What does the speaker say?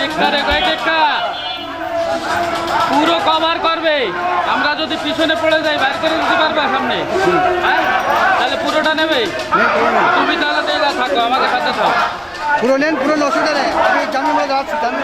টেক্কা রে কয় টেক্কা পুরো কভার করবে। আমরা যদি পিছনে পড়ে যাই বাইর করে দিতে পারবে সামনে, হ্যাঁ তাহলে পুরোটা নেবে। তুমি তাহলে দেলা থাকো, আমাকে সাথে থাকো। পুরো নেন, পুরো অসুবিধা নেই, আমি জামিন যাচ্ছি, জামিন